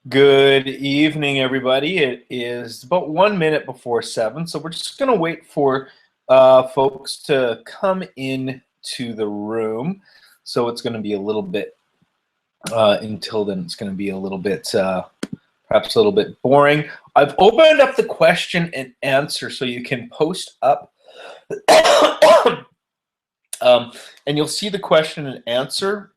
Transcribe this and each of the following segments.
Good evening, everybody. It is about 1 minute before 7, so we're just going to wait for folks to come in to the room. So it's going to be a little bit, until then, it's going to be a little bit, perhaps a little bit boring. I've opened up the question and answer so you can post up, and you'll see the question and answer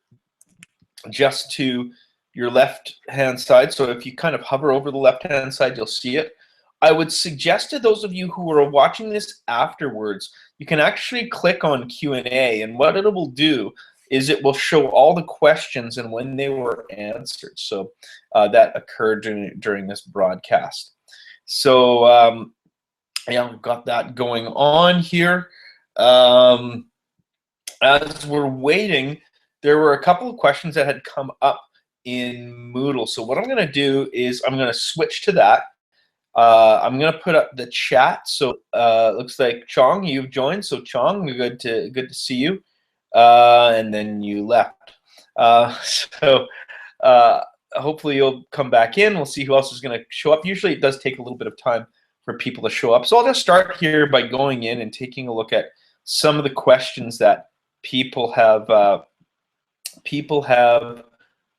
just to your left-hand side. So if you kind of hover over the left-hand side, you'll see it. I would suggest to those of you who are watching this afterwards, you can actually click on Q&A, and what it will do is it will show all the questions and when they were answered. So that occurred during this broadcast. So yeah, we've got that going on here. As we're waiting, there were a couple of questions that had come up in Moodle. So what I'm going to do is I'm going to switch to that. I'm going to put up the chat. So it looks like Chong, you've joined. So Chong, good to see you. And then you left. So hopefully you'll come back in. We'll see who else is going to show up. Usually it does take a little bit of time for people to show up. So I'll just start here by going in and taking a look at some of the questions that people have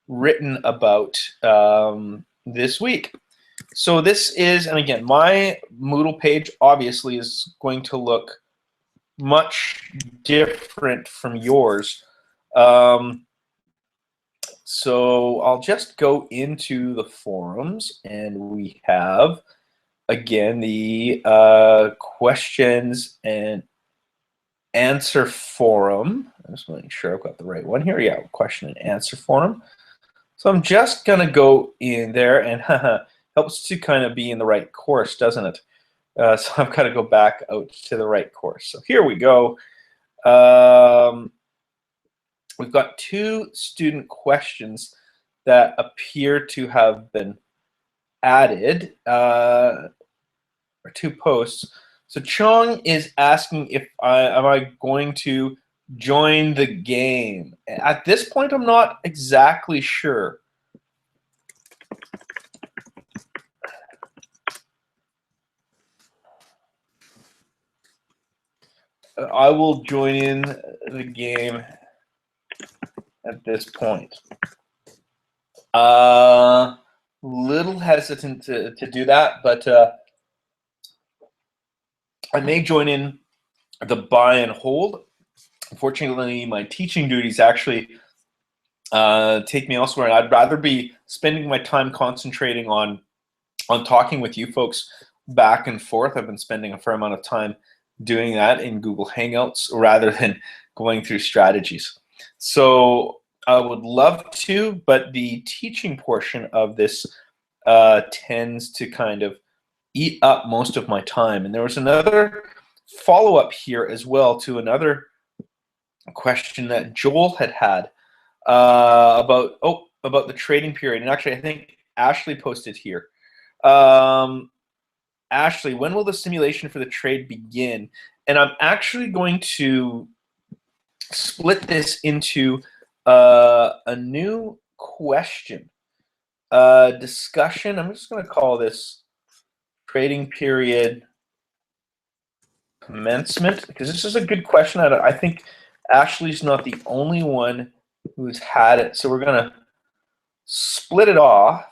written about this week. So this is, and again, my Moodle page obviously is going to look much different from yours. So I'll just go into the forums, and we have, again, the questions and answer forum. I'm just making sure I've got the right one here. Yeah, question and answer forum. So I'm just going to go in there, and helps to kind of be in the right course, doesn't it? So I've got to go back out to the right course. So here we go. We've got two student questions that appear to have been added, or two posts. So Chong is asking if am I going to join the game. At this point, I'm not exactly sure. I will join in the game at this point. Little hesitant to do that, but I may join in the buy and hold. Unfortunately, my teaching duties actually take me elsewhere, and I'd rather be spending my time concentrating on talking with you folks back and forth. I've been spending a fair amount of time doing that in Google Hangouts rather than going through strategies. So I would love to, but the teaching portion of this tends to kind of eat up most of my time. And there was another follow-up here as well to another question that Joel had about the trading period. And actually, I think Ashley posted here. Ashley, when will the simulation for the trade begin? And I'm actually going to split this into a new question discussion. I'm just going to call this trading period commencement, because this is a good question. I think Ashley's not the only one who's had it. So we're going to split it off,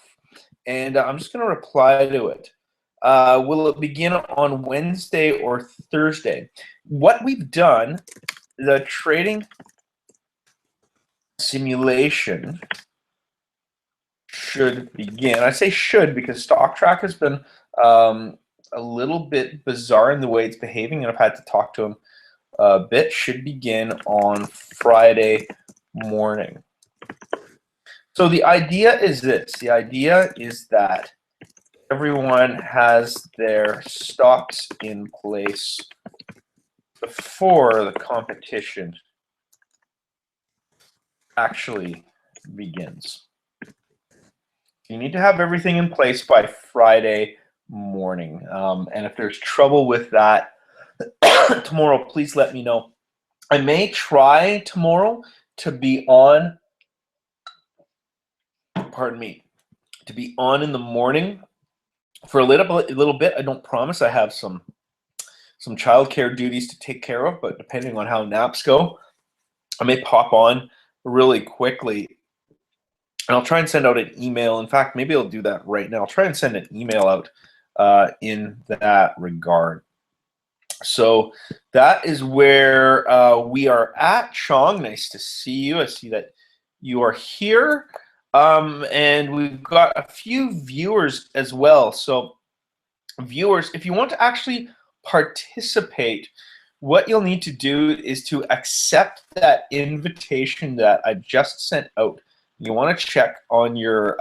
and I'm just going to reply to it. Will it begin on Wednesday or Thursday? What we've done, the trading simulation should begin. I say should because StockTrack has been a little bit bizarre in the way it's behaving, and I've had to talk to him a bit. Should begin on Friday morning. So the idea is this. The idea is that everyone has their stocks in place before the competition actually begins. You need to have everything in place by Friday morning. And if there's trouble with that tomorrow, please let me know. I may try tomorrow to be on, pardon me, to be on in the morning for a little bit. I don't promise. I have some childcare duties to take care of, but depending on how naps go, I may pop on really quickly, and I'll try and send out an email. In fact, maybe I'll do that right now. I'll try and send an email out in that regard. So that is where we are at. Chong, nice to see you. I see that you are here. And we've got a few viewers as well. So viewers, if you want to actually participate, what you'll need to do is to accept that invitation that I just sent out. You want to check on your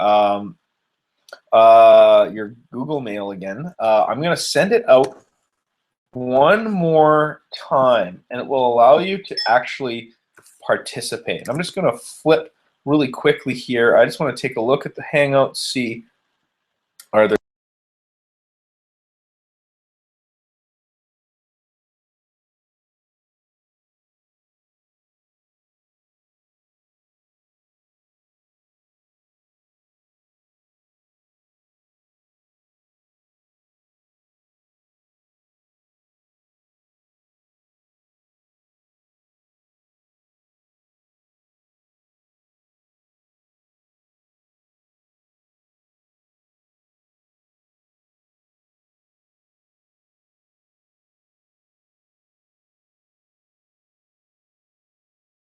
Google Mail again. I'm going to send it out one more time, and it will allow you to actually participate. I'm just going to flip really quickly here. I just want to take a look at the Hangout, see are there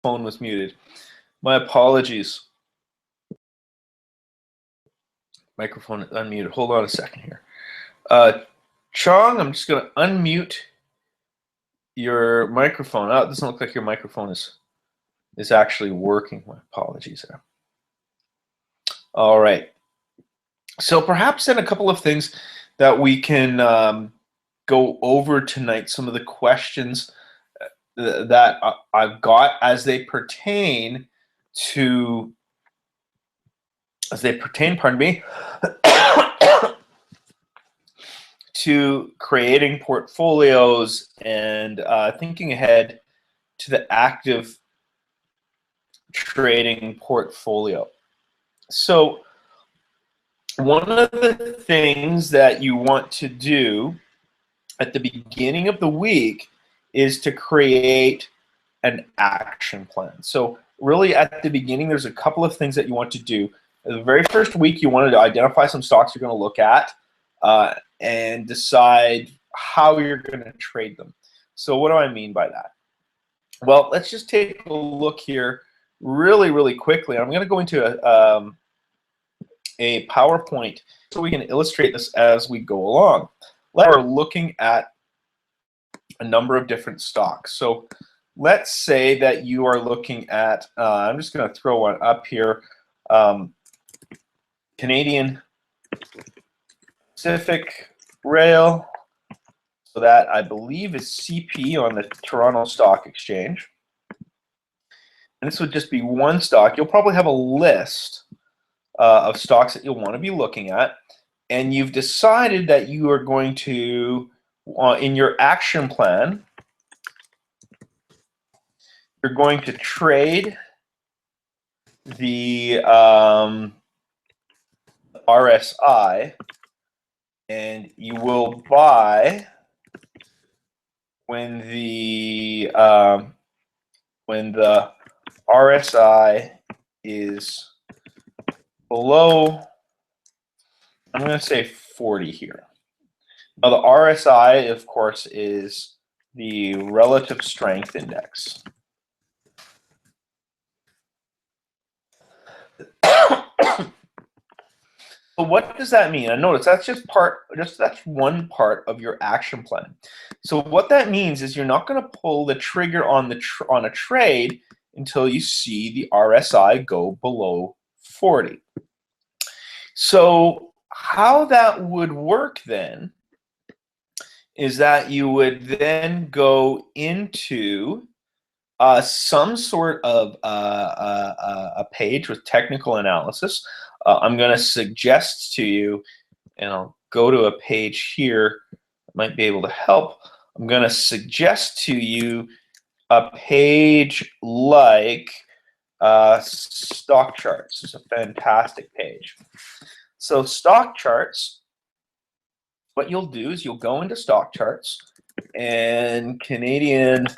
phone was muted. My apologies. Microphone unmuted. Hold on a second here. Chong, I'm just going to unmute your microphone. Oh, it doesn't look like your microphone is actually working. My apologies there. All right. So perhaps then a couple of things that we can go over tonight, some of the questions that I've got as they pertain, pardon me, to creating portfolios and thinking ahead to the active trading portfolio. So one of the things that you want to do at the beginning of the week is to create an action plan. So really at the beginning, there's a couple of things that you want to do. The very first week, you wanted to identify some stocks you're going to look at and decide how you're going to trade them. So what do I mean by that? Well, let's just take a look here really, really quickly. I'm going to go into a PowerPoint so we can illustrate this as we go along. We're looking at a number of different stocks. So let's say that you are looking at, I'm just going to throw one up here, Canadian Pacific Rail. So that I believe is CP on the Toronto Stock Exchange. And this would just be one stock. You'll probably have a list of stocks that you'll want to be looking at. And you've decided that you are going to, in your action plan, you're going to trade the RSI, and you will buy when the RSI is below, I'm going to say 40 here. Now the RSI, of course, is the relative strength index. So what does that mean? And notice that's that's one part of your action plan. So what that means is you're not going to pull the trigger on a trade until you see the RSI go below 40. So how that would work then is that you would then go into some sort of a page with technical analysis. I'm going to suggest to you, and I'll go to a page here that might be able to help. I'm going to suggest to you a page like stock charts. It's a fantastic page. So stock charts, what you'll do is you'll go into stock charts and Canadian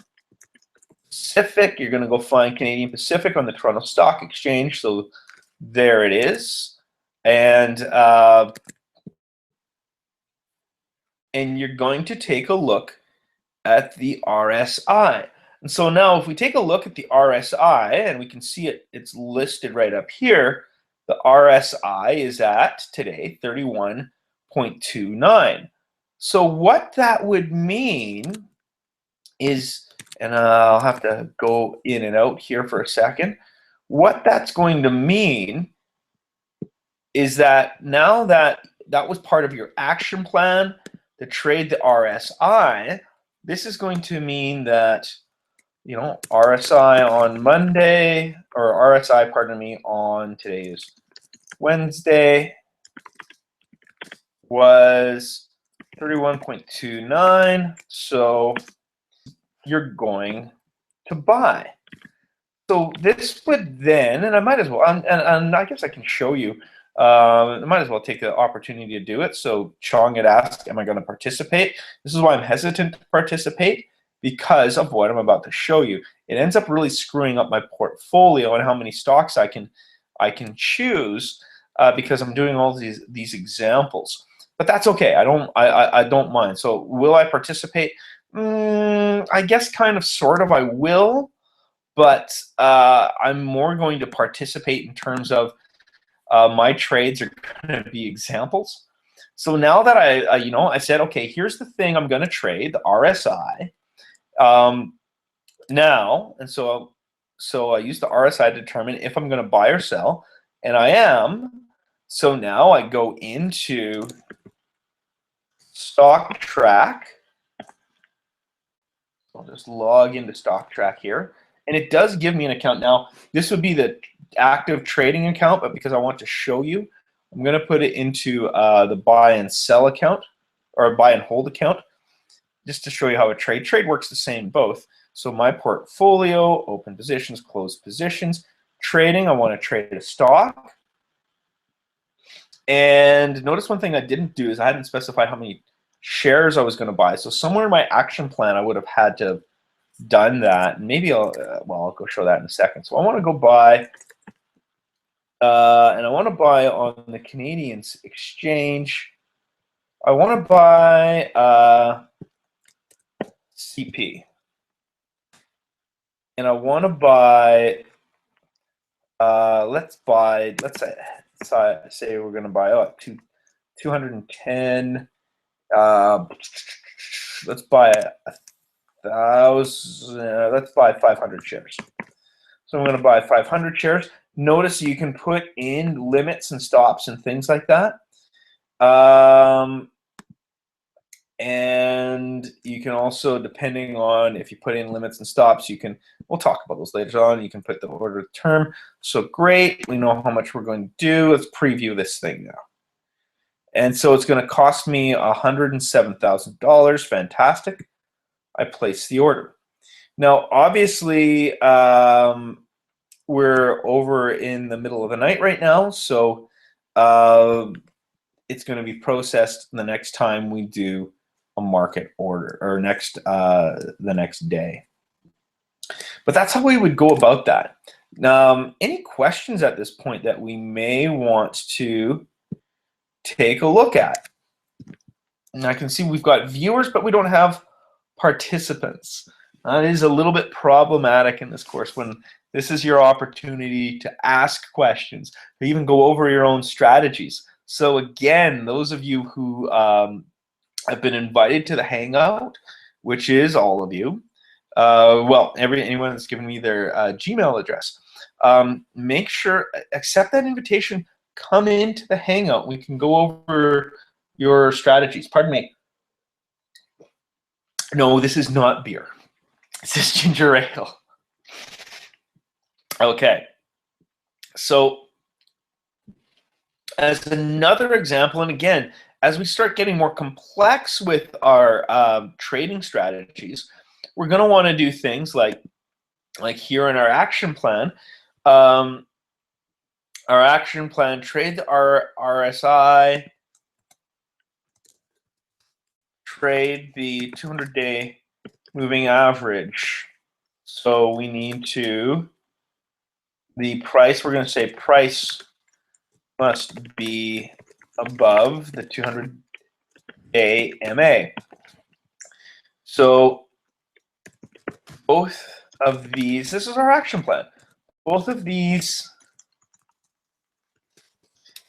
Pacific, you're going to go find Canadian Pacific on the Toronto Stock Exchange. So there it is. And you're going to take a look at the RSI. And so now if we take a look at the RSI, and we can see it's listed right up here, the RSI is at today 31.29. So what that would mean is, and I'll have to go in and out here for a second, what that's going to mean is that now that was part of your action plan to trade the RSI, this is going to mean that, you know, RSI on Monday, or RSI, pardon me, on today's Wednesday was 31.29. So you're going to buy. So this would then, and I might as well, and I guess I can show you, I might as well take the opportunity to do it. So Chong had asked, am I going to participate? This is why I'm hesitant to participate, because of what I'm about to show you. It ends up really screwing up my portfolio and how many stocks I can choose, because I'm doing all these examples. But that's okay. I don't mind. So will I participate? I guess kind of, sort of, I will. But I'm more going to participate in terms of my trades are going to be examples. So now that I said, okay, here's the thing I'm going to trade, the RSI. Now, and so I use the RSI to determine if I'm going to buy or sell, and I am. So now I go into Stock Track. I'll just log into Stock Track here. And it does give me an account. Now, this would be the active trading account, but because I want to show you, I'm going to put it into the buy and sell account, or buy and hold account, just to show you how a trade. Trade works the same both. So my portfolio, open positions, closed positions, trading, I want to trade a stock. And notice one thing I didn't do is I hadn't specified how many shares I was going to buy. So somewhere in my action plan, I would have had to have done that. Maybe I'll go show that in a second. So I want to go buy, and I want to buy on the Canadian exchange. I want to buy CP, and I want to buy. Let's say we're going to buy 210. Let's buy 1,000. Let's buy 500 shares. So I'm going to buy 500 shares. Notice you can put in limits and stops and things like that. And you can also, depending on if you put in limits and stops, we'll talk about those later on. You can put the order of term. So great, we know how much we're going to do. Let's preview this thing now. And so it's going to cost me $107,000. Fantastic. I place the order. Now, obviously, we're over in the middle of the night right now, so it's going to be processed the next time we do a market order, or the next day. But that's how we would go about that. Any questions at this point that we may want to take a look at? And I can see we've got viewers, but we don't have participants. It is a little bit problematic in this course when this is your opportunity to ask questions, to even go over your own strategies. So again, those of you who have been invited to the Hangout, which is all of you, anyone that's given me their Gmail address, make sure, accept that invitation, come into the Hangout. We can go over your strategies. Pardon me. No, this is not beer. This is ginger ale. Okay. So as another example, and again, as we start getting more complex with our trading strategies, we're going to want to do things like here in our action plan. our action plan, trade the RSI, trade the 200-day moving average. So we need to, the price, we're going to say price must be above the 200-day MA. So both of these, this is our action plan. Both of these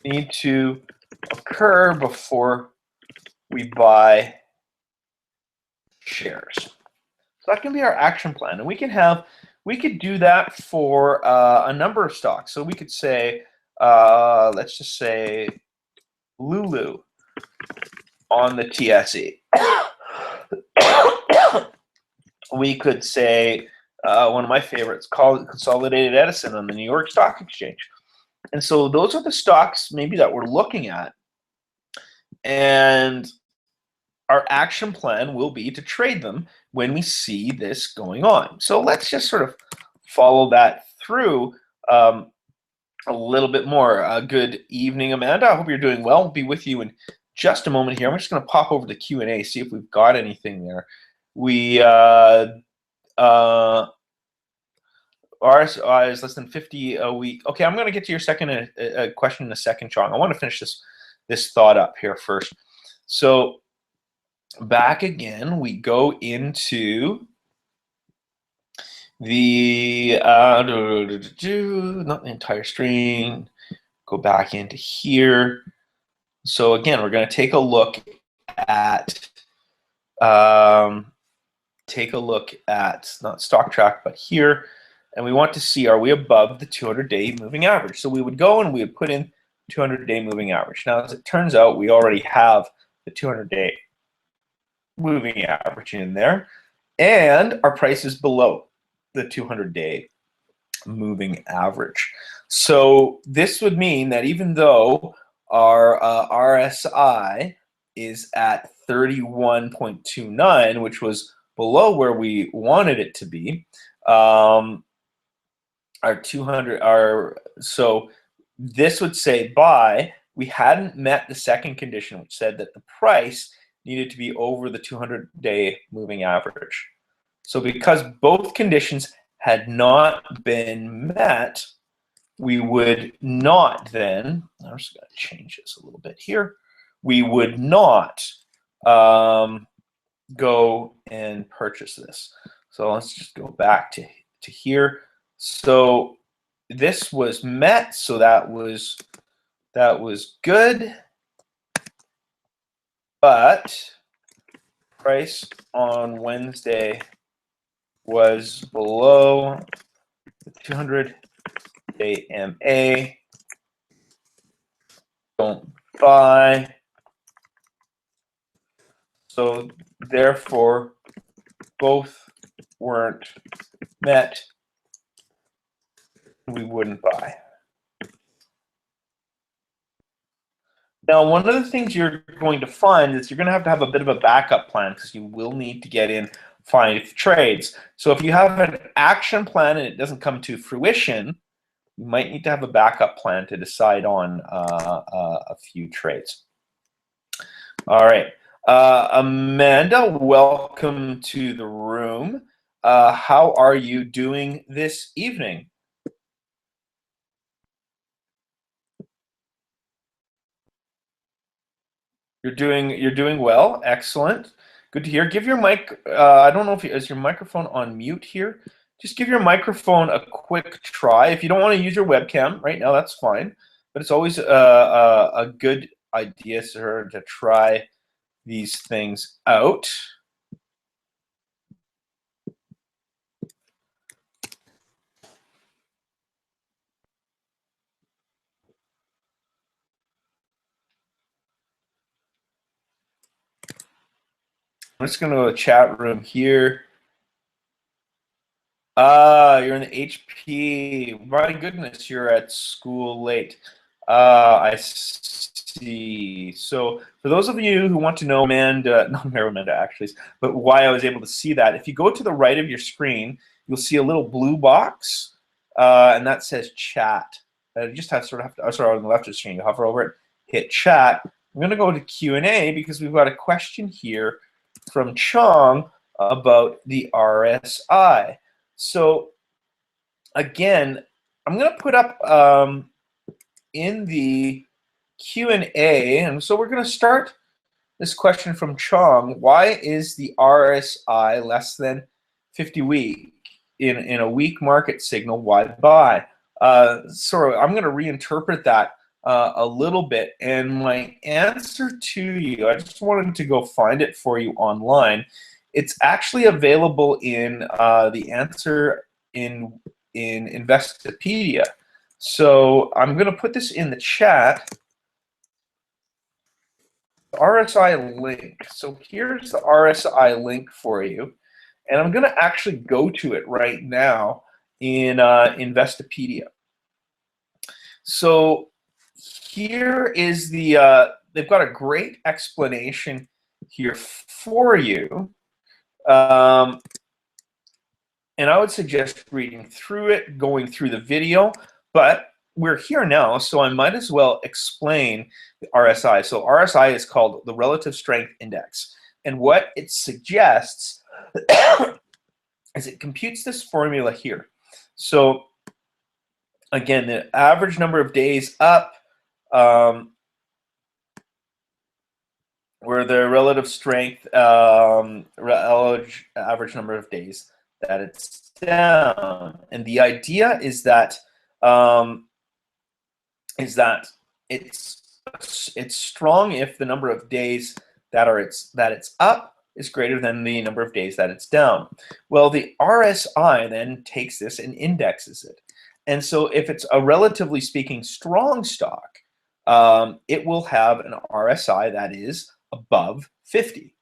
need to occur before we buy shares. So that can be our action plan, and we could do that for a number of stocks. So we could say, let's just say Lulu on the TSE. We could say one of my favorites, called Consolidated Edison on the New York Stock Exchange. And so those are the stocks maybe that we're looking at. And our action plan will be to trade them when we see this going on. So let's just sort of follow that through a little bit more. Good evening, Amanda. I hope you're doing well. We'll be with you in just a moment here. I'm just going to pop over to Q&A, see if we've got anything there. We RSI is less than 50 a week. Okay, I'm going to get to your second question in a second, Chong. I want to finish this thought up here first. So back again, we go into the not the entire screen. Go back into here. So again, we're going to take a look at not stock track, but here, and we want to see, are we above the 200-day moving average? So we would go and we would put in 200-day moving average. Now, as it turns out, we already have the 200-day moving average in there, and our price is below the 200-day moving average. So this would mean that even though our RSI is at 31.29, which was below where we wanted it to be, so this would say buy. We hadn't met the second condition, which said that the price needed to be over the 200-day moving average. So because both conditions had not been met, we would not then, I'm just going to change this a little bit here, we would not go and purchase this. So let's just go back to here. So this was met, so that was good, but price on Wednesday was below the 200-day MA. Don't buy. So therefore, both weren't met. We wouldn't buy. Now, one of the things you're going to find is you're going to have a bit of a backup plan, because you will need to get in 5 trades. So if you have an action plan and it doesn't come to fruition, you might need to have a backup plan to decide on a few trades. All right. Amanda, welcome to the room. How are you doing this evening? You're doing well. Excellent. Good to hear. Give your mic. I don't know if is your microphone on mute here. Just give your microphone a quick try. If you don't want to use your webcam right now, that's fine. But it's always a good idea, sir, to try these things out. I'm just going to go to the chat room here. You're in the HP. My goodness, you're at school late. I see. So for those of you who want to know Amanda, not Amanda actually, but why I was able to see that, if you go to the right of your screen, you'll see a little blue box, and that says chat. You just have sort of sorry, on the left of the screen, you hover over it, hit chat. I'm going to go to Q&A because we've got a question here from Chong about the RSI. So again, I'm going to put up in the Q&A, and so we're going to start this question from Chong. Why is the RSI less than 50 week? In a weak market signal, why buy? So I'm going to reinterpret that a little bit, and my answer to you, I just wanted to go find it for you online. It's actually available in the answer in Investopedia. So I'm going to put this in the chat. RSI link. So here's the RSI link for you, and I'm going to actually go to it right now in Investopedia. So here is the they've got a great explanation here for you, and I would suggest reading through it, going through the video, but we're here now, so I might as well explain the RSI. So RSI is called the Relative Strength Index, and what it suggests is it computes this formula here. So again, the average number of days up, where the relative strength, average number of days that it's down, and the idea is that it's strong if the number of days that it's up is greater than the number of days that it's down. Well, the RSI then takes this and indexes it. And so if it's a relatively speaking strong stock, it will have an RSI that is above 50.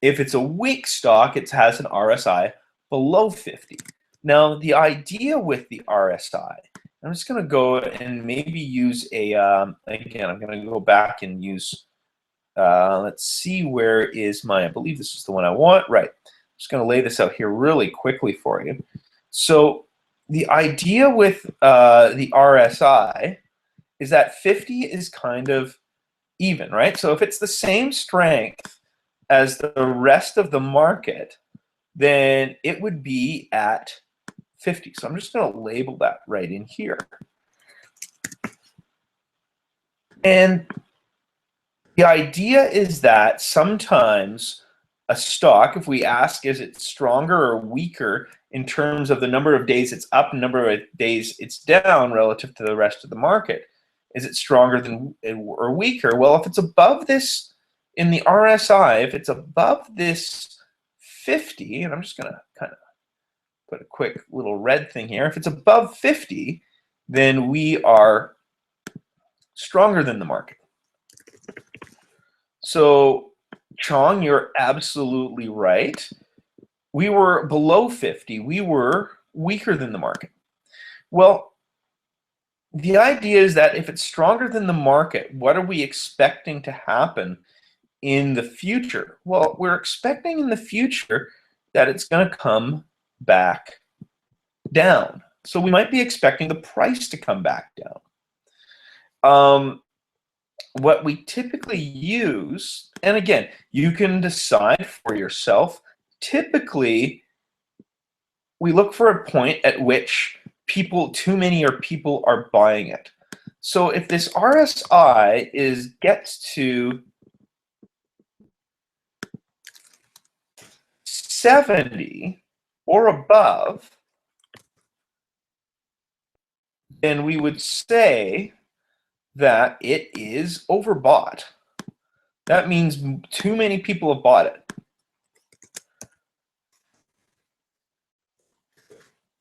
If it's a weak stock, it has an RSI below 50. Now, the idea with the RSI, I'm just going to go and maybe use a, again, I'm going to go back and use, let's see, where is my, I believe this is the one I want. Right. I'm just going to lay this out here really quickly for you. So the idea with the RSI is that 50 is kind of even, right? So if it's the same strength as the rest of the market, then it would be at 50. So I'm just going to label that right in here. And the idea is that sometimes a stock, if we ask, is it stronger or weaker in terms of the number of days it's up and number of days it's down relative to the rest of the market? Is it stronger than or weaker? Well, if it's above this in the RSI, if it's above this 50, and I'm just going to kind of put a quick little red thing here. If it's above 50, then we are stronger than the market. So, Chong, you're absolutely right. We were below 50. We were weaker than the market. Well, the idea is that if it's stronger than the market, what are we expecting to happen in the future? Well, we're expecting in the future that it's going to come back down. So we might be expecting the price to come back down. What we typically use, and again, you can decide for yourself, typically we look for a point at which too many people are buying it. So if this RSI gets to 70 or above, then we would say that it is overbought. That means too many people have bought it.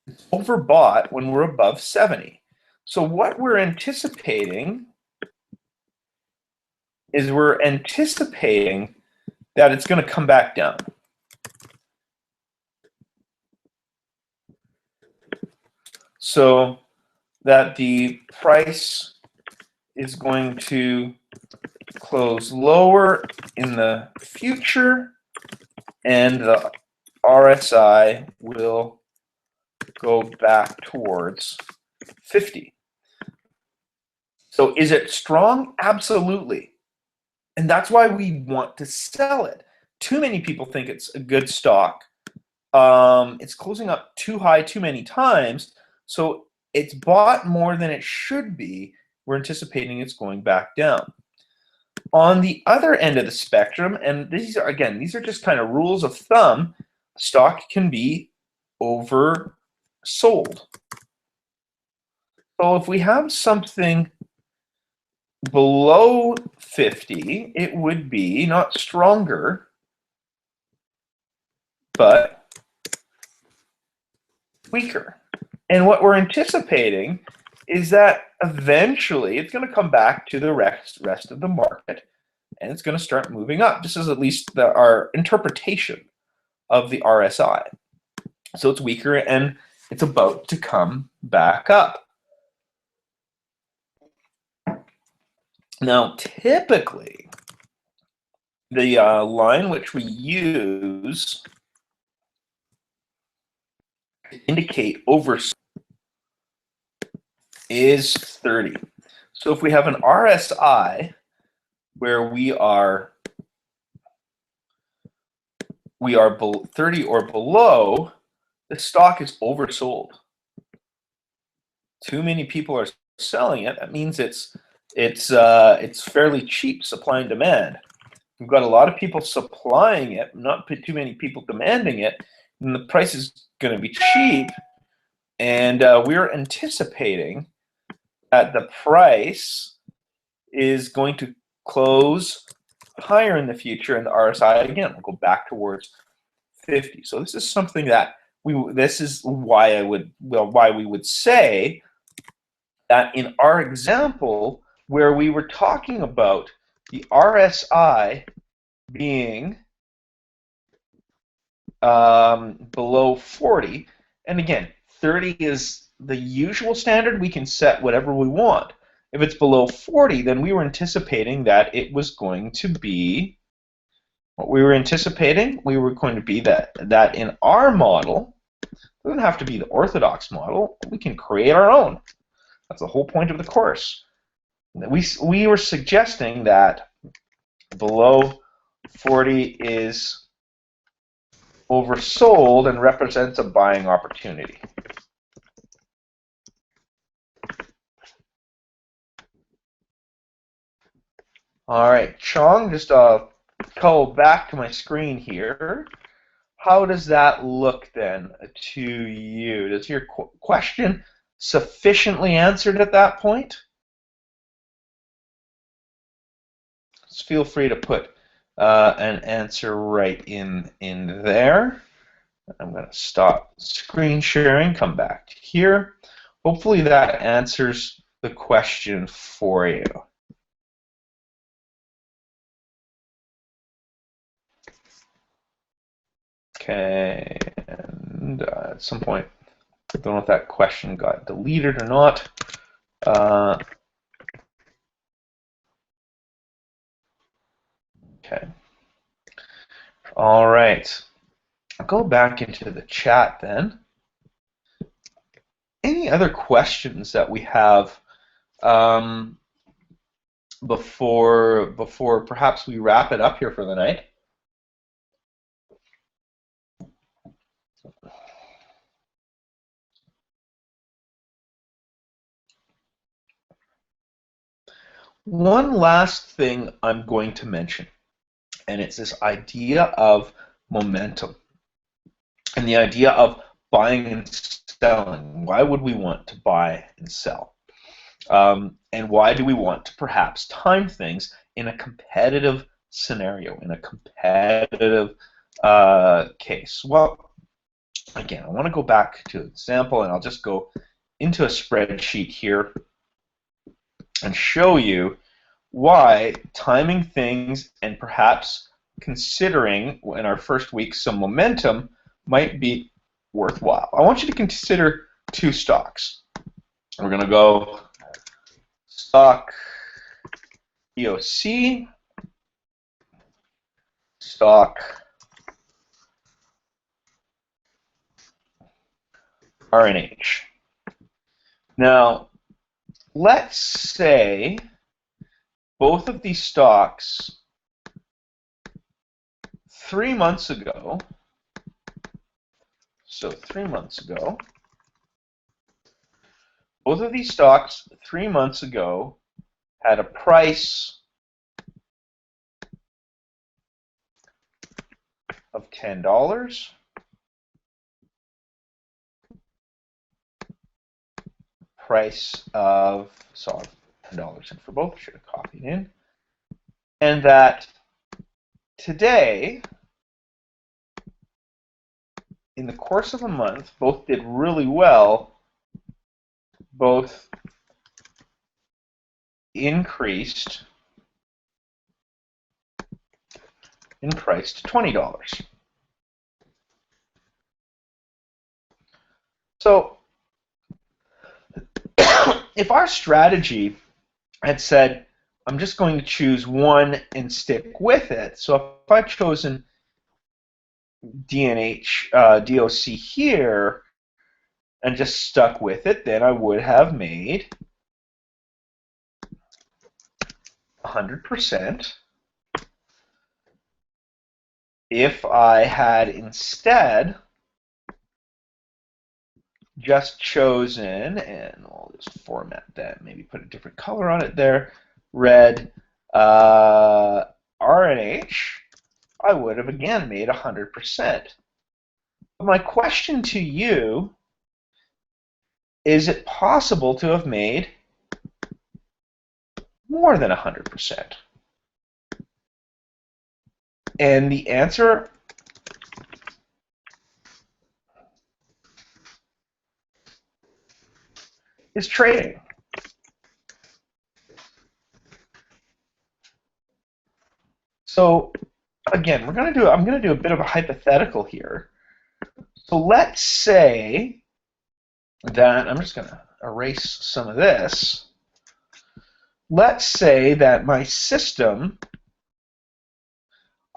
It's overbought when we're above 70. So what we're anticipating is we're anticipating that it's going to come back down. So that the price is going to close lower in the future, and the RSI will go back towards 50. So is it strong? Absolutely. And that's why we want to sell it. Too many people think it's a good stock. It's closing up too high too many times, so it's bought more than it should be. We're anticipating it's going back down. On the other end of the spectrum, and these are just kind of rules of thumb, stock can be oversold. So if we have something below 50, it would be not stronger, but weaker. And what we're anticipating is that eventually it's going to come back to the rest of the market, and it's going to start moving up. This is at least our interpretation of the RSI. So it's weaker, and it's about to come back up. Now, typically, the line which we use to indicate oversold is 30. So if we have an RSI where we are 30 or below, the stock is oversold. Too many people are selling it. That means it's fairly cheap, supply and demand. We've got a lot of people supplying it, not too many people demanding it, and the price is going to be cheap. And we're anticipating that the price is going to close higher in the future, and the RSI again will go back towards 50. So this is something that this is why we would say that in our example where we were talking about the RSI being below 40, and again, 30 is the usual standard. We can set whatever we want. If it's below 40, then we were anticipating that it was going to be what we were anticipating. We were going to be that in our model, it doesn't have to be the orthodox model. We can create our own. That's the whole point of the course. We were suggesting that below 40 is oversold and represents a buying opportunity. All right, Chong, just go back to my screen here. How does that look then to you? Does your question sufficiently answered at that point? Just feel free to put an answer right in there. I'm going to stop screen sharing, come back here. Hopefully that answers the question for you. Okay, and at some point, I don't know if that question got deleted or not. Okay. All right. I'll go back into the chat then. Any other questions that we have before perhaps we wrap it up here for the night? One last thing I'm going to mention, and it's this idea of momentum and the idea of buying and selling. Why would we want to buy and sell? And why do we want to perhaps time things in a competitive scenario, in a competitive case? Well, again, I want to go back to an example, and I'll just go into a spreadsheet here and show you why timing things and perhaps considering in our first week some momentum might be worthwhile. I want you to consider two stocks. We're going to go stock EOC, stock RNH. Now, let's say both of these stocks 3 months ago, so 3 months ago, both of these stocks 3 months ago had a price of $10, price of, so $10 in for both, should have copied in, and that today, in the course of a month, both did really well, both increased in price to $20. So if our strategy had said, I'm just going to choose one and stick with it, so if I'd chosen DOC here and just stuck with it, then I would have made 100%. If I had instead just chosen, and I'll just format that, maybe put a different color on it there, red, RNH, I would have again made 100%. But my question to you, is it possible to have made more than 100%? And the answer is trading. So again, I'm going to do a bit of a hypothetical here. So let's say that, I'm just going to erase some of this. Let's say that my system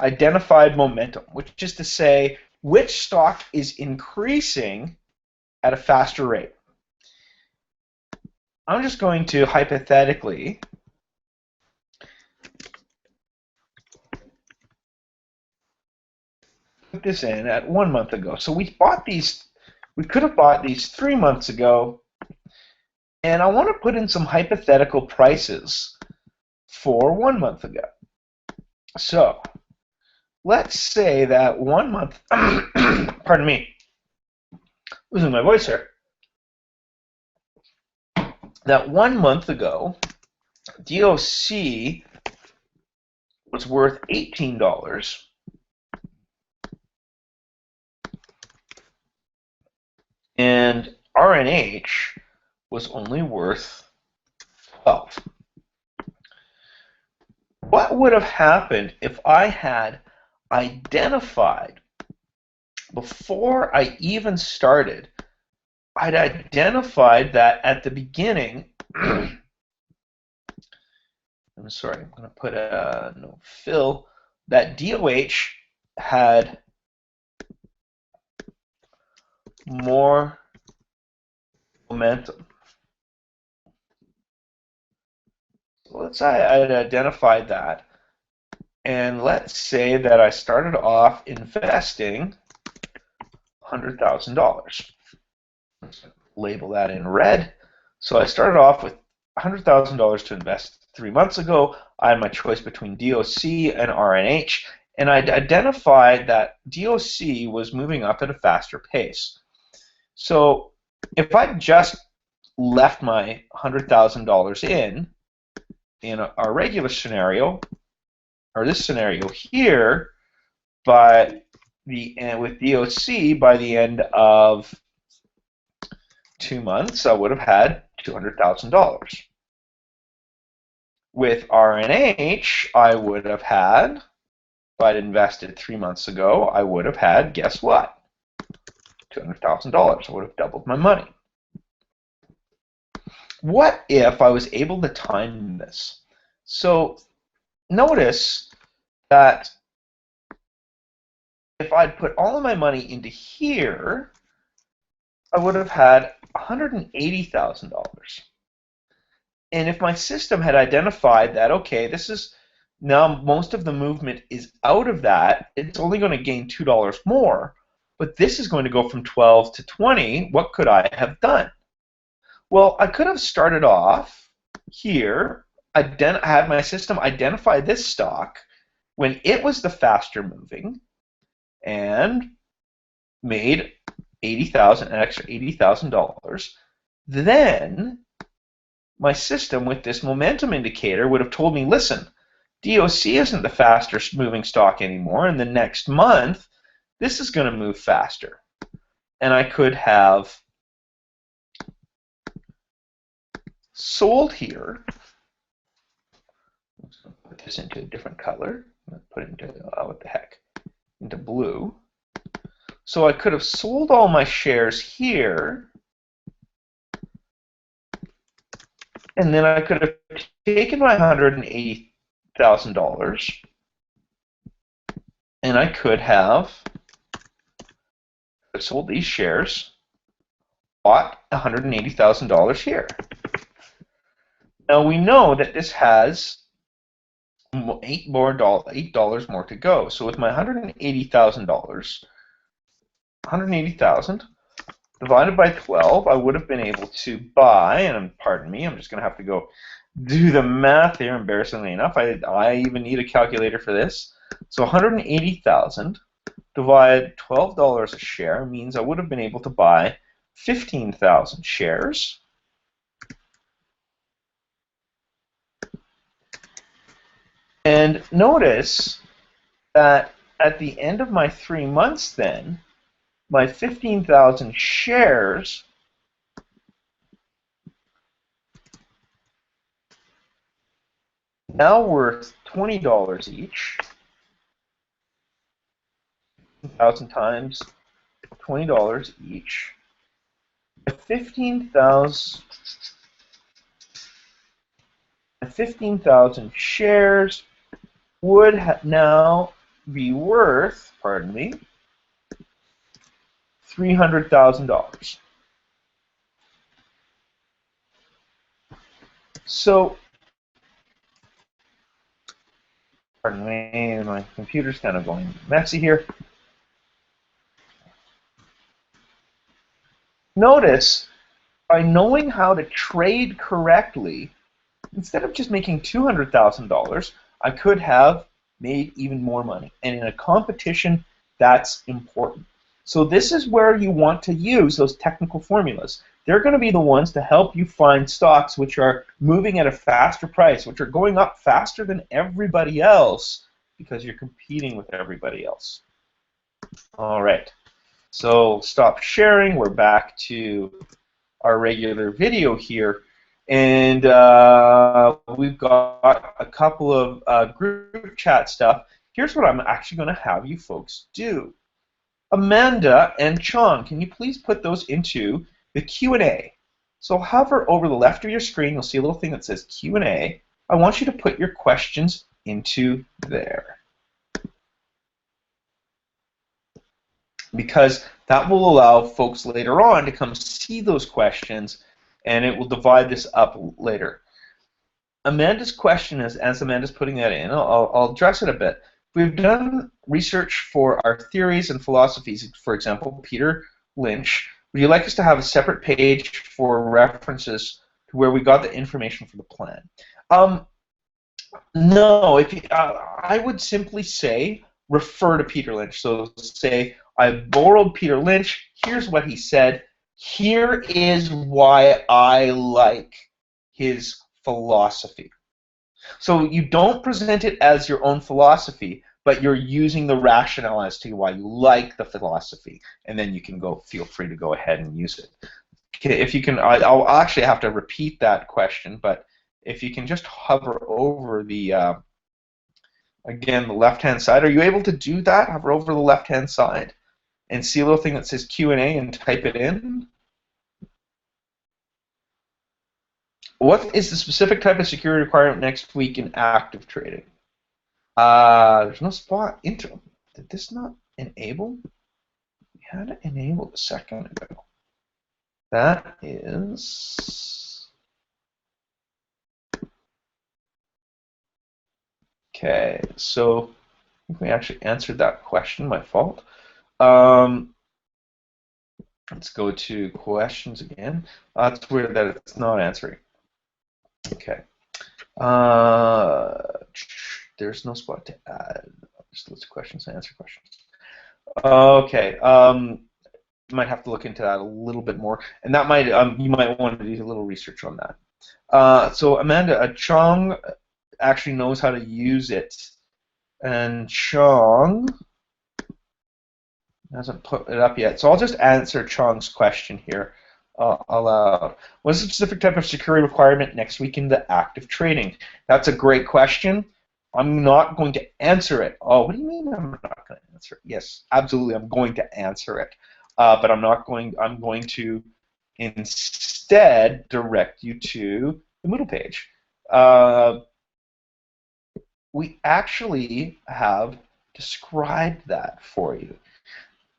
identified momentum, which is to say which stock is increasing at a faster rate. I'm just going to hypothetically put this in at 1 month ago. So we could have bought these 3 months ago, and I want to put in some hypothetical prices for 1 month ago. So let's say that 1 month, pardon me, losing my voice here, that 1 month ago, DOC was worth $18, and RNH was only worth 12. What would have happened if I had identified, before I even started, I'd identified that at the beginning, I'm sorry, I'm going to put a no fill, that DOH had more momentum. So let's say I'd identified that, and let's say that I started off investing $100,000. Label that in red. So I started off with $100,000 to invest 3 months ago. I had my choice between DOC and RNH, and I identified that DOC was moving up at a faster pace. So if I just left my $100,000 in our regular scenario, or this scenario here, but with DOC by the end of 2 months, I would have had $200,000. With RNH, I would have had, if I'd invested 3 months ago, I would have had, guess what? $200,000. I would have doubled my money. What if I was able to time this? So notice that if I'd put all of my money into here, I would have had $180,000. And if my system had identified that, okay, this is now most of the movement is out of that, it's only going to gain $2 more, but this is going to go from 12 to 20, what could I have done? Well, I could have started off here, had my system identify this stock when it was the faster moving, and made an extra $80,000. Then my system with this momentum indicator would have told me, listen, DOC isn't the fastest moving stock anymore, and the next month this is going to move faster. And I could have sold here. Let's put this into a different color. Put it into, what the heck, into blue. So I could have sold all my shares here, and then I could have taken my $180,000, and I could have sold these shares, bought $180,000 here. Now we know that this has $8 more to go. So with my $180,000, 180,000 divided by 12, I would have been able to buy, and pardon me, I'm just going to have to go do the math here, embarrassingly enough. I even need a calculator for this. So 180,000 divided $12 a share means I would have been able to buy 15,000 shares. And notice that at the end of my 3 months then, my 15,000 shares now worth $20 each. 1,000 times $20 each. 15,000 shares would now be worth, pardon me, $300,000. So, pardon me, my computer's kind of going messy here. Notice, by knowing how to trade correctly, instead of just making $200,000, I could have made even more money. And in a competition, that's important. So this is where you want to use those technical formulas. They're going to be the ones to help you find stocks which are moving at a faster price, which are going up faster than everybody else because you're competing with everybody else. All right. So stop sharing. We're back to our regular video here. And we've got a couple of group chat stuff. Here's what I'm actually going to have you folks do. Amanda and Chong, can you please put those into the Q&A? So hover over the left of your screen. You'll see a little thing that says Q&A. I want you to put your questions into there, because that will allow folks later on to come see those questions, and it will divide this up later. Amanda's question is, as Amanda's putting that in, I'll address it a bit. We've done research for our theories and philosophies, for example, Peter Lynch. Would you like us to have a separate page for references to where we got the information for the plan? No, I would simply say refer to Peter Lynch. So say, I borrowed Peter Lynch, here's what he said, here is why I like his philosophy. So you don't present it as your own philosophy, but you're using the rationale as to why you like the philosophy, and then you can feel free to go ahead and use it. Okay, if you can, I'll actually have to repeat that question, but if you can just hover over the, again, the left-hand side. Are you able to do that? Hover over the left-hand side and see a little thing that says Q&A and type it in. What is the specific type of security requirement next week in active trading? There's no spot into. Did this not enable? We had it enabled a second ago. That is Okay, so I think we actually answered that question. My fault. Let's go to questions again. That's weird that it's not answering. Okay. There's no spot to add. Just list questions and answer questions. Okay. Might have to look into that a little bit more, and that might you might want to do a little research on that. So Amanda, Chong actually knows how to use it, and Chong hasn't put it up yet. So I'll just answer Chong's question here aloud. What's the specific type of security requirement next week in the active trading? That's a great question. I'm not going to answer it. Oh, what do you mean I'm not going to answer it? Yes, absolutely, I'm going to answer it. But I'm not going. I'm going to instead direct you to the Moodle page. We actually have described that for you.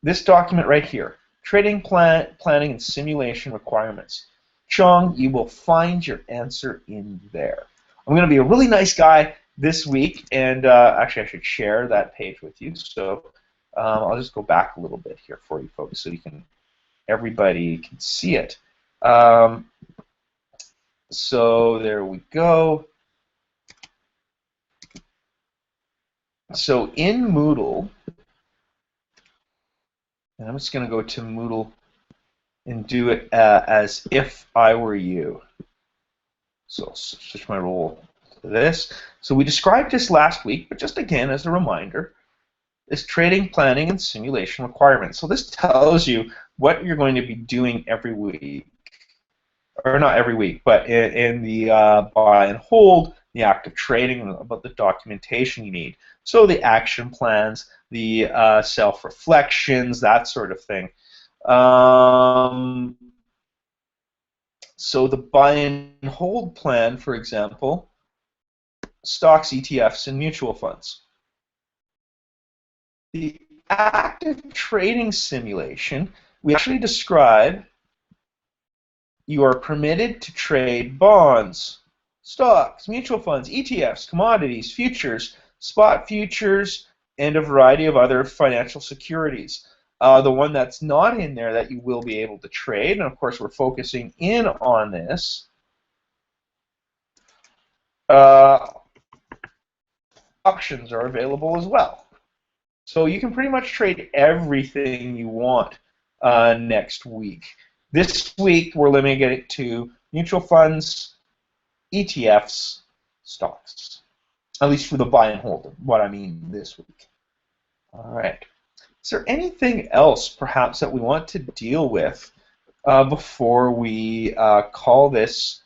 This document right here, trading planning and simulation requirements. Chong, you will find your answer in there. I'm going to be a really nice guy this week, and actually I should share that page with you. So I'll just go back a little bit here for you folks so you can, everybody can see it. So there we go. So in Moodle, and I'm just going to go to Moodle and do it as if I were you. So I'll switch my role to this. So we described this last week, but just again as a reminder, is trading, planning, and simulation requirements. So this tells you what you're going to be doing every week, or not every week, but in the buy and hold, the active trading, about the documentation you need. So the action plans, the self-reflections, that sort of thing. So the buy and hold plan, for example, stocks, ETFs, and mutual funds. The active trading simulation, we actually describe you are permitted to trade bonds, stocks, mutual funds, ETFs, commodities, futures, spot futures, and a variety of other financial securities. The one that's not in there that you will be able to trade, and of course we're focusing in on this, options are available as well. So you can pretty much trade everything you want next week. This week, we're limiting it to mutual funds, ETFs, stocks. At least for the buy and hold, what I mean this week. All right. Is there anything else, perhaps, that we want to deal with before we call this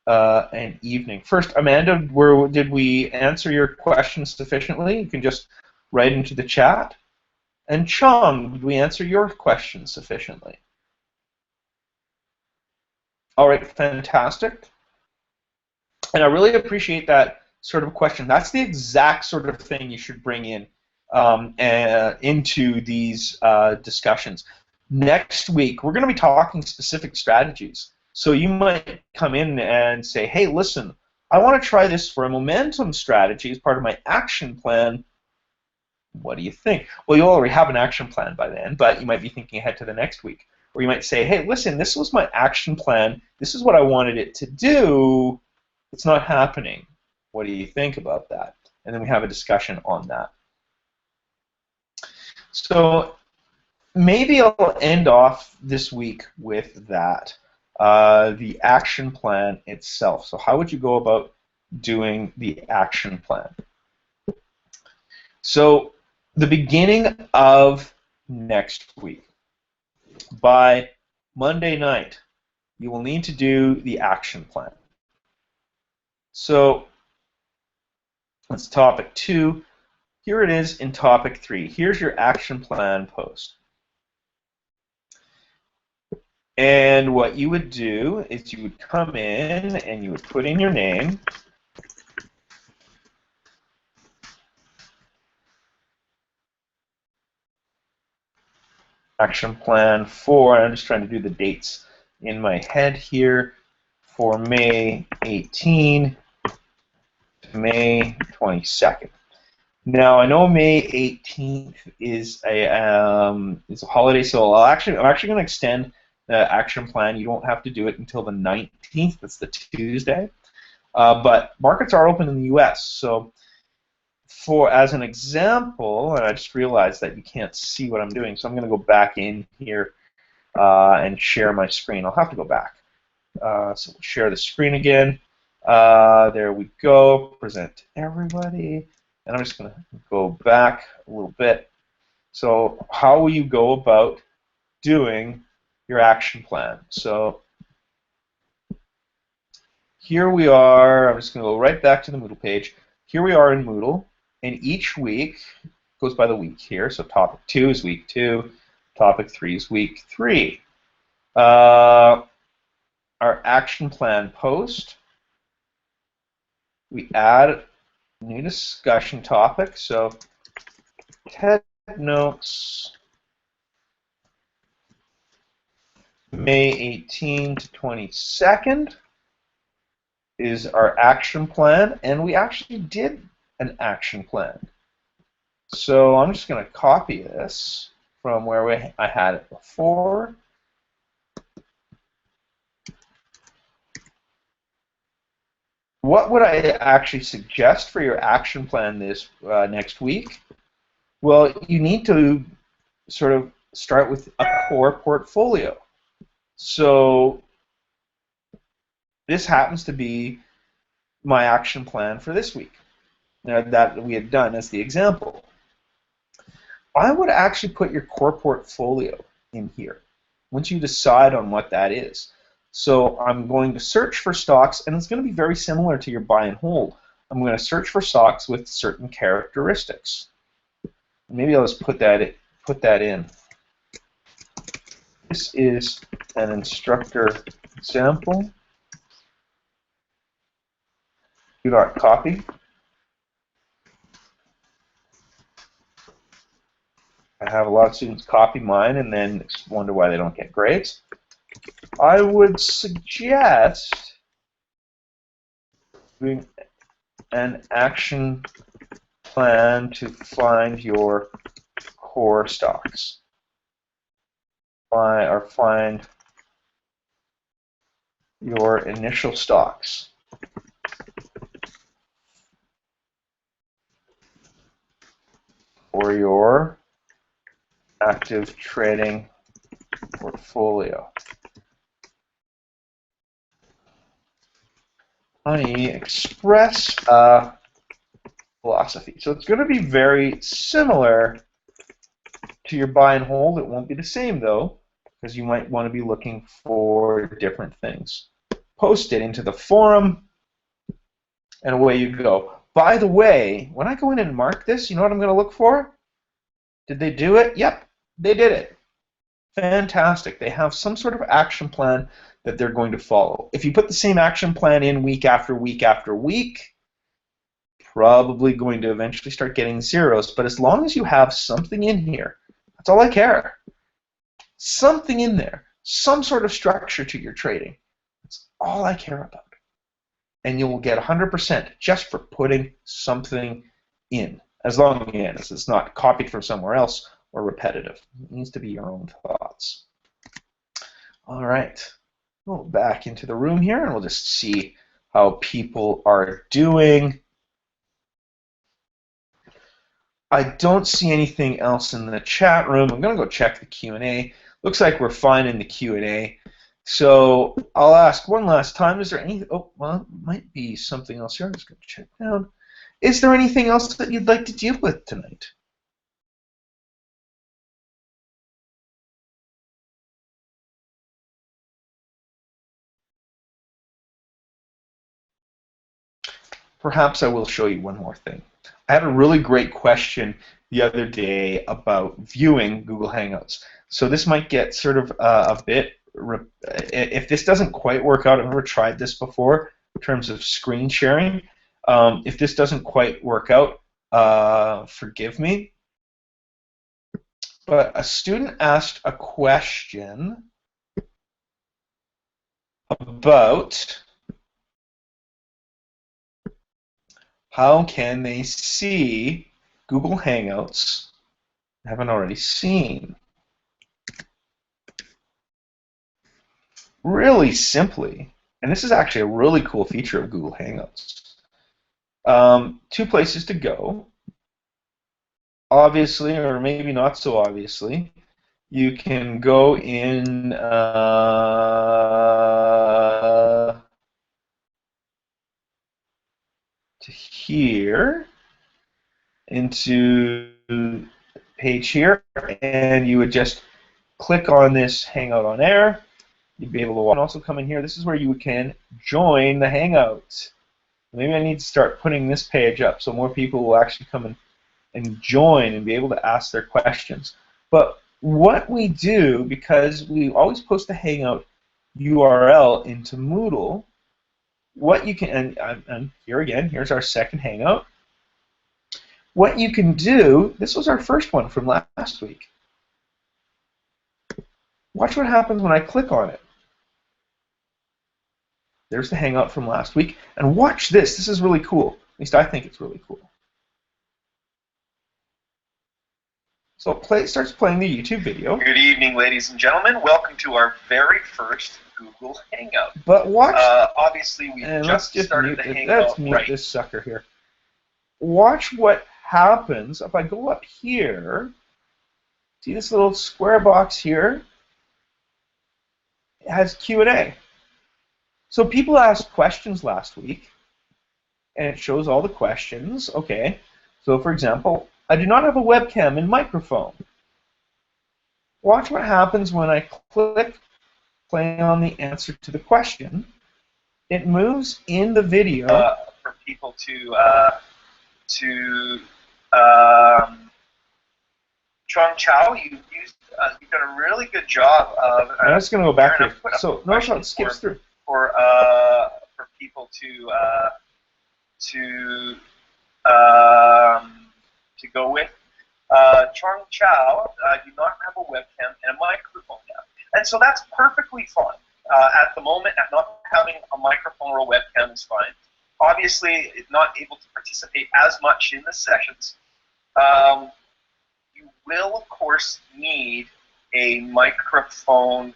an evening? First, Amanda, did we answer your question sufficiently? You can just write into the chat. And Chong, did we answer your question sufficiently? All right, fantastic. And I really appreciate that sort of question. That's the exact sort of thing you should bring in into these discussions. Next week, we're going to be talking specific strategies. So you might come in and say, hey, listen, I want to try this for a momentum strategy as part of my action plan. What do you think? Well, you'll already have an action plan by then, but you might be thinking ahead to the next week. Or you might say, hey, listen, this was my action plan. This is what I wanted it to do. It's not happening. What do you think about that? And then we have a discussion on that. So maybe I'll end off this week with that, the action plan itself. So how would you go about doing the action plan? So the beginning of next week, by Monday night, you will need to do the action plan. So that's topic 2. Here it is in topic 3. Here's your action plan post. And what you would do is you would come in and you would put in your name. Action plan for, I'm just trying to do the dates in my head here, for May 18, May 22nd. Now I know May 18th is a holiday, so I'm actually going to extend the action plan. You don't have to do it until the 19th. That's the Tuesday. But markets are open in the U.S. So, as an example, and I just realized that you can't see what I'm doing, so I'm going to go back in here and share my screen. I'll have to go back. So we'll share the screen again. There we go. Present to everybody. And I'm just going to go back a little bit. So how will you go about doing your action plan? So here we are. I'm just going to go right back to the Moodle page. Here we are in Moodle. And each week goes by the week here. So topic 2 is week 2. Topic 3 is week 3. Our action plan post. We add new discussion topic. So TED Notes, May 18 to 22nd is our action plan, and we actually did an action plan. So I'm just going to copy this from where I had it before. What would I actually suggest for your action plan this next week? Well, you need to sort of start with a core portfolio. So this happens to be my action plan for this week that we had done as the example. I would actually put your core portfolio in here once you decide on what that is. So I'm going to search for stocks, and it's going to be very similar to your buy and hold. I'm going to search for stocks with certain characteristics. Maybe I'll just put that in. This is an instructor example. Do not copy. I have a lot of students copy mine and then wonder why they don't get grades. I would suggest doing an action plan to find your core stocks. Find your initial stocks. For your active trading portfolio. Honey, express a philosophy. So it's going to be very similar to your buy and hold. It won't be the same though, because you might want to be looking for different things. Post it into the forum, and away you go. By the way, when I go in and mark this, you know what I'm going to look for? Did they do it? Yep, they did it. Fantastic. They have some sort of action plan that they're going to follow. If you put the same action plan in week after week after week, probably going to eventually start getting zeros. But as long as you have something in here, that's all I care. Something in there, some sort of structure to your trading. That's all I care about. And you will get 100% just for putting something in. As long as it's not copied from somewhere else or repetitive. It needs to be your own thoughts. All right. We'll go back into the room here, and we'll just see how people are doing. I don't see anything else in the chat room. I'm going to go check the Q&A. Looks like we're fine in the Q&A. So I'll ask one last time. Is there any? Oh, well, might be something else here. I'm just going to check down. Is there anything else that you'd like to deal with tonight? Perhaps I will show you one more thing. I had a really great question the other day about viewing Google Hangouts. So this might get sort of a bit, if this doesn't quite work out, I've never tried this before in terms of screen sharing. If this doesn't quite work out, forgive me. But a student asked a question about How can they see Google Hangouts they haven't already seen? Really simply, and this is actually a really cool feature of Google Hangouts. Two places to go. Obviously, or maybe not so obviously, you can go in to here, into page here, and you would just click on this Hangout on Air. You'd be able to watch and also come in here. This is where you can join the Hangouts. Maybe I need to start putting this page up so more people will actually come in and join and be able to ask their questions. But what we do, because we always post the Hangout URL into Moodle, what you can, and here again, here's our second Hangout. What you can do, this was our first one from last week. Watch what happens when I click on it. There's the Hangout from last week. And watch this. This is really cool. At least I think it's really cool. So it starts playing the YouTube video. Good evening, ladies and gentlemen. Welcome to our very first Google Hangout. But watch. Obviously, we just started the Hangout. Let's mute this sucker here. Watch what happens if I go up here. See this little square box here? It has Q&A. So people asked questions last week, and it shows all the questions. Okay. So for example, I do not have a webcam and microphone. Watch what happens when I click play on the answer to the question. It moves in the video. For people to Chung Chow, you've done a really good job of. I'm just going to go back here. So notice how it skips through. For people to go with. Chung Chow, do not have a webcam and a microphone now. And so that's perfectly fine. At the moment, not having a microphone or a webcam is fine. Obviously, not able to participate as much in the sessions. You will, of course, need a microphone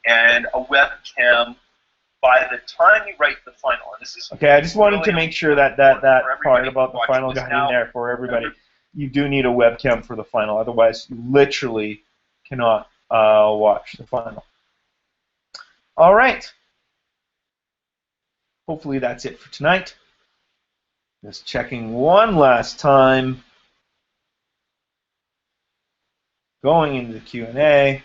and a webcam by the time you write the final. And this is okay, I just wanted to make sure that part about the final got in there for everybody. You do need a webcam for the final, otherwise you literally cannot watch the final. All right. Hopefully that's it for tonight. Just checking one last time. Going into the Q&A.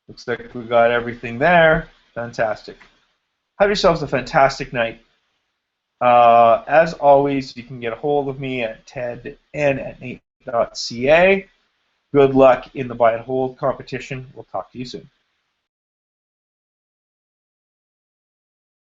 Looks like we got everything there. Fantastic. Have yourselves a fantastic night. As always, you can get a hold of me at ted@nate.ca. Good luck in the buy and hold competition. We'll talk to you soon.